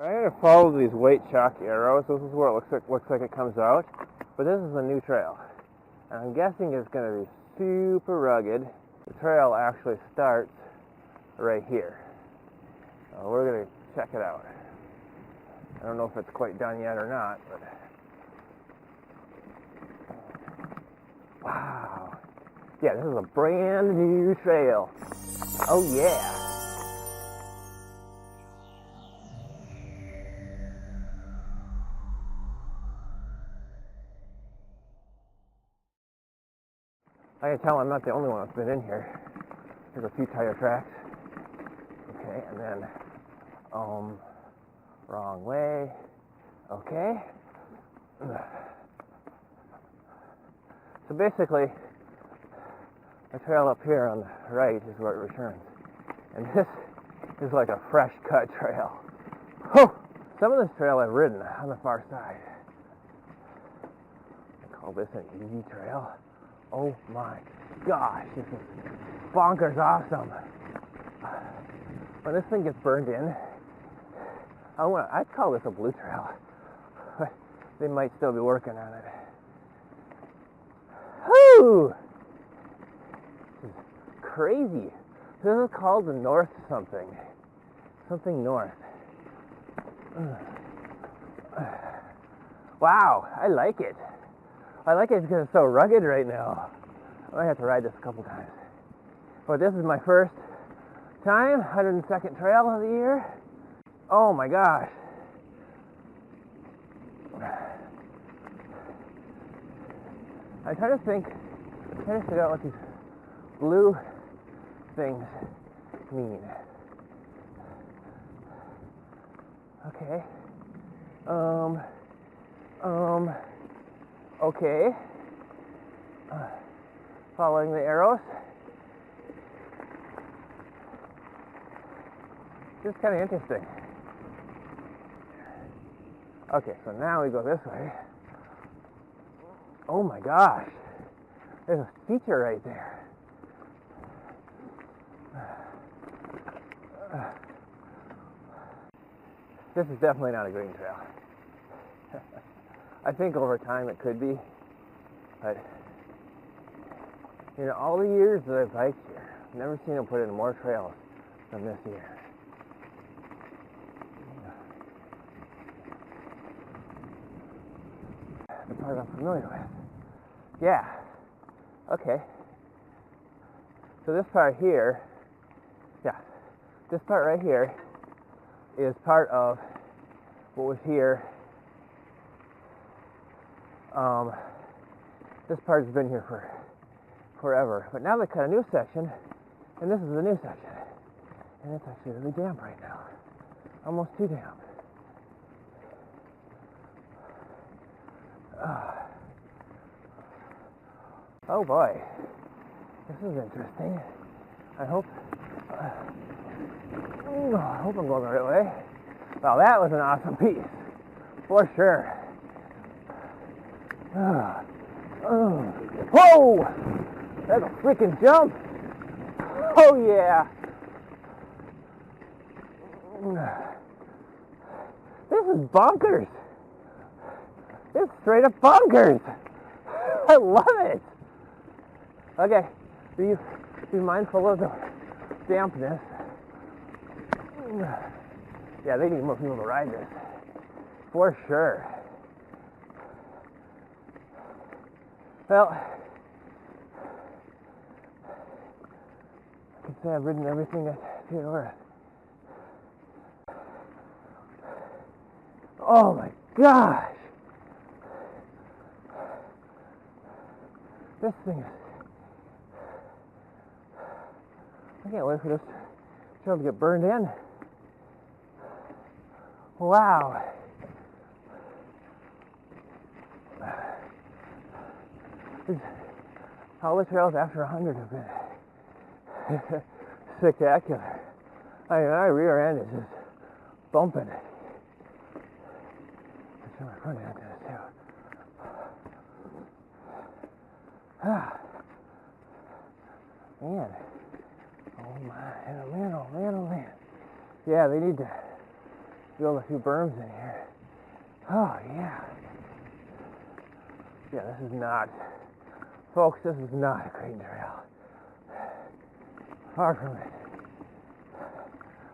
I'm going to follow these white chalk arrows. This is where it looks like it comes out. But this is a new trail. And I'm guessing it's going to be super rugged. The trail actually starts right here. So we're going to check it out. I don't know if it's quite done yet or not, but wow. Yeah, this is a brand new trail. Oh yeah. I can tell I'm not the only one that's been in here. There's a few tire tracks. Okay, and then, wrong way. Okay. So basically, the trail up here on the right is where it returns. And this is like a fresh cut trail. Whew! Some of this trail I've ridden on the far side. I call this an easy trail. Oh my gosh, this is bonkers awesome. When this thing gets burned in, I'd call this a blue trail. They might still be working on it. Whew! This is crazy. This is called the North something. Something North. Wow, I like it. I like it because it's so rugged right now. I might have to ride this a couple times. But this is my first time, 102nd trail of the year. Oh my gosh. I'm trying to figure out what these blue things mean. Okay. Okay. Following the arrows. This is kind of interesting. Okay, so now we go this way. Oh my gosh. There's a feature right there. This is definitely not a green trail. I think over time it could be, but you know, all the years that I've biked here, I've never seen them put in more trails than this year. The part I'm familiar with. Yeah. Okay. So this part here, this part right here is part of what was here. This part's been here for forever, but now they cut a new section, and this is the new section, and it's actually really damp right now, almost too damp. Oh boy, this is interesting. I hope I'm going the right way. Well, that was an awesome piece, for sure. Whoa! That's a freaking jump! Oh yeah! This is bonkers! This is straight up bonkers! I love it! Okay, be mindful of the dampness. Yeah, they need more people to ride this, for sure. Well, I can say I've ridden everything at Theodre. Oh my gosh! This thing is... I can't wait for this trail to get burned in. Wow. All the trails after 100 have been spectacular. I mean, my rear end is just bumping. I'm sure my front end is too. Man. Oh my, man, oh man, oh man. Yeah, they need to build a few berms in here. Oh, yeah. Yeah, this is not, folks, this is not a great trail. Far from it.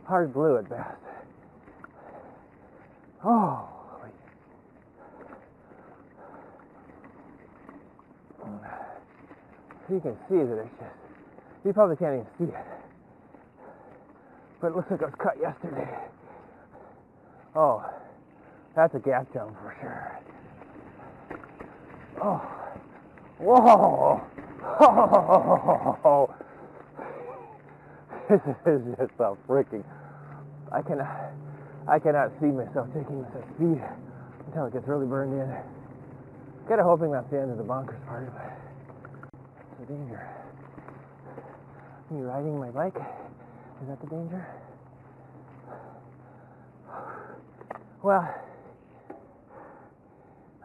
Hard glue at best. Oh, you can see that it's just, you probably can't even see it, but it looks like it was cut yesterday. Oh, that's a gap jump for sure. Oh, whoa, oh, this is just a freaking, I cannot see myself taking this at speed until it gets really burned in. Kind of hoping that's the end of the bonkers part of it. It's a danger. Me riding my bike, is that the danger? Well,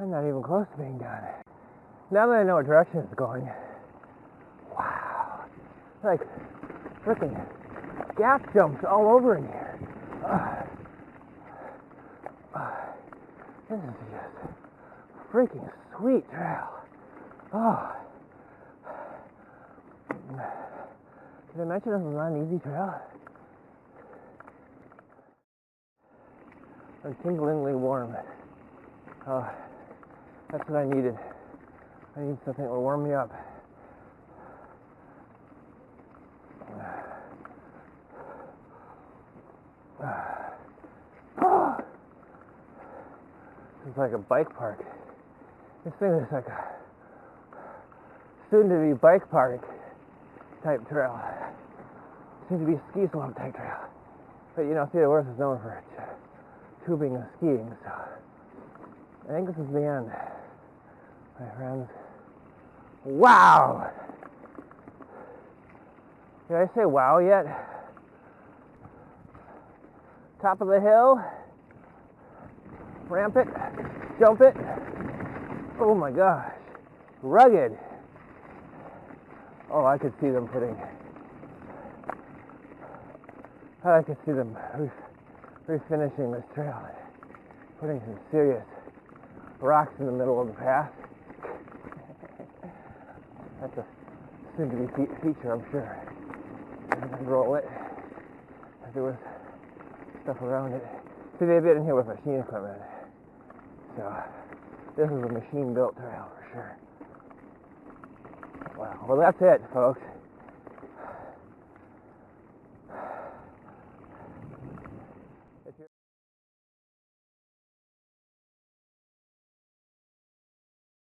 I'm not even close to being done. Now that I know what direction it's going, wow, like freaking gap jumps all over in here. This is just freaking sweet trail. Oh, did I mention this was not an easy trail? I'm tinglingly warm. Oh, that's what I needed. I need something that will warm me up. It's like a bike park. This thing is like a soon-to-be bike park type trail. Seems to be a ski slope type trail. But you know, Theodre Wirth is known for tubing and skiing, so I think this is the end, my friends. Wow! Did I say wow yet? Top of the hill. Ramp it, jump it. Oh my gosh, rugged. Oh, I could see them refinishing this trail, putting some serious rocks in the middle of the path. That's a soon-to-be feature, I'm sure. I'd roll it if there was stuff around it. See, they've been in here with machine equipment. So, this is a machine-built trail for sure. Wow. Well, that's it, folks.